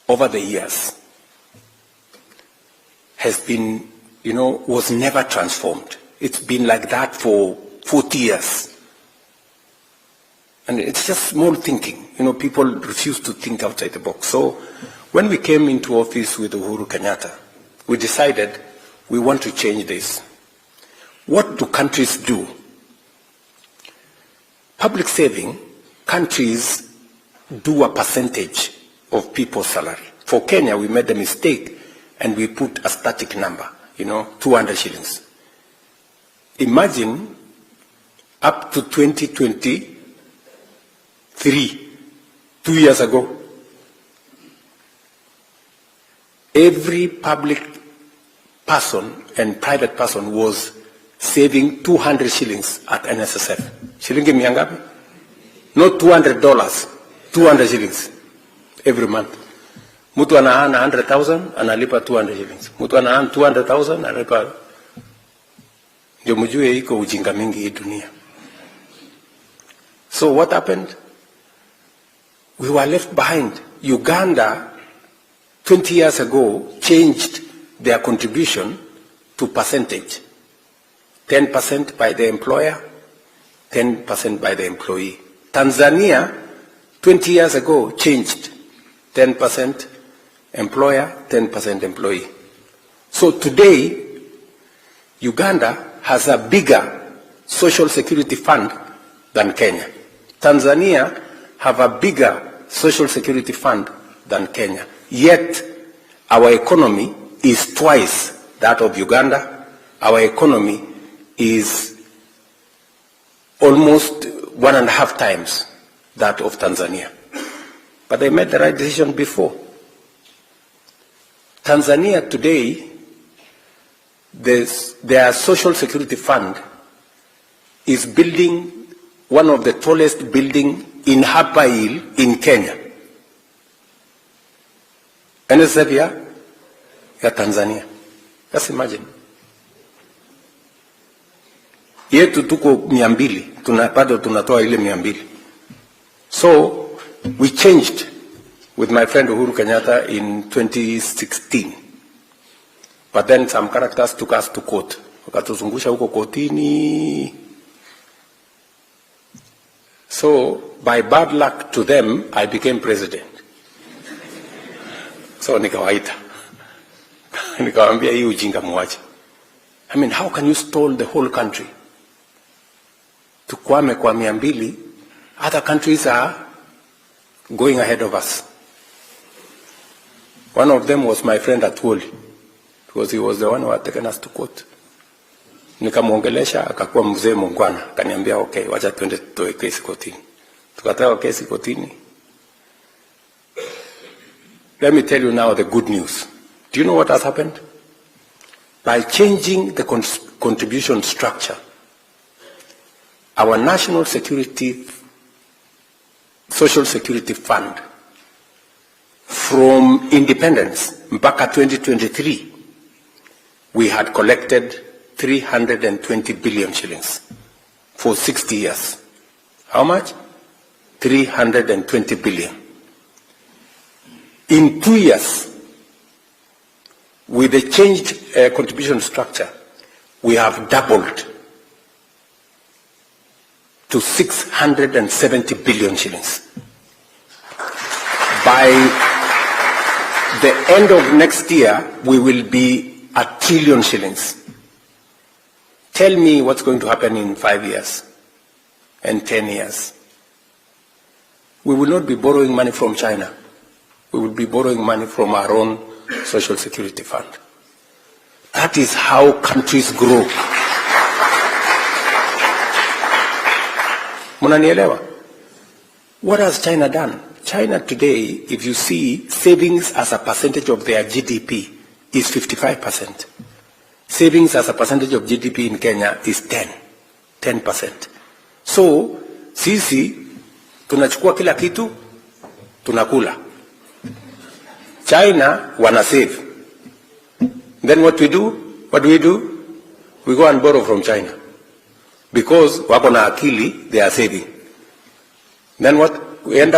over the years has been, was never transformed. It's been like that for 40 years. And it's just small thinking. People refuse to think outside the box. So when we came into office with Uhuru Kenyatta, we decided we want to change this. What do countries do? Public saving, countries do a percentage of people's salary. For Kenya, we made a mistake and we put a static number, 200 shillings. Imagine up to 2023, 2 years ago, every public person and private person was saving 200 shillings at NSSF. Shilingi mia ngapi? Not $200, 200 shillings every month. Mtu anaana 100,000, analipa 200 shillings. Mtu anaana 200,000, analipa. Ndio mjue iko ujinga mingi hii dunia. So what happened? We were left behind. Uganda, 20 years ago, changed their contribution to percentage. 10% by the employer, 10% by the employee. Tanzania, 20 years ago, changed 10% employer, 10% employee. So today, Uganda has a bigger social security fund than Kenya. Tanzania have a bigger social security fund than Kenya. Yet, our economy is twice that of Uganda. Our economy is almost 1.5 times that of Tanzania. But they made the right decision before. Tanzania today, their social security fund is building one of the tallest buildings in Hapa Hill in Kenya. NSF ya Tanzania. Just imagine. Yetu tuko 200, bado tunatoa ile 200. So we changed with my friend Uhuru Kenyatta in 2016. But then some characters took us to court. Wakatuzungusha huko kotini. So by bad luck to them, I became president. So nikawaita. Nikawambia hii ujinga muache. I mean, how can you stall the whole country? Tukwame kwa 200, other countries are going ahead of us. One of them was my friend Atwoli, because he was the one who had taken us to court. Nikamuongelesha, akakuwa mzee mungwana, kaniambia okay, wacha tuende tutoe kesi kotini. Tukatoa kesi kotini. Let me tell you now the good news. Do you know what has happened? By changing the contribution structure, our national social security fund from independence mpaka 2023, we had collected 320 billion shillings for 60 years. How much? 320 billion. In 2 years, with the changed contribution structure, we have doubled to 670 billion shillings. By the end of next year, we will be 1 trillion shillings. Tell me what's going to happen in 5 years and 10 years. We will not be borrowing money from China. We will be borrowing money from our own social security fund. That is how countries grow. Munanielewa? What has China done? China today, if you see, savings as a percentage of their GDP is 55%. Savings as a percentage of GDP in Kenya is 10%. So, sisi, tunachukua kila kitu, tunakula. China, wana save. Then what do? We go and borrow from China. Because wako na akili, they are saving. Then what do we end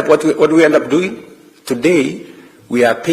up doing? Today, we are paying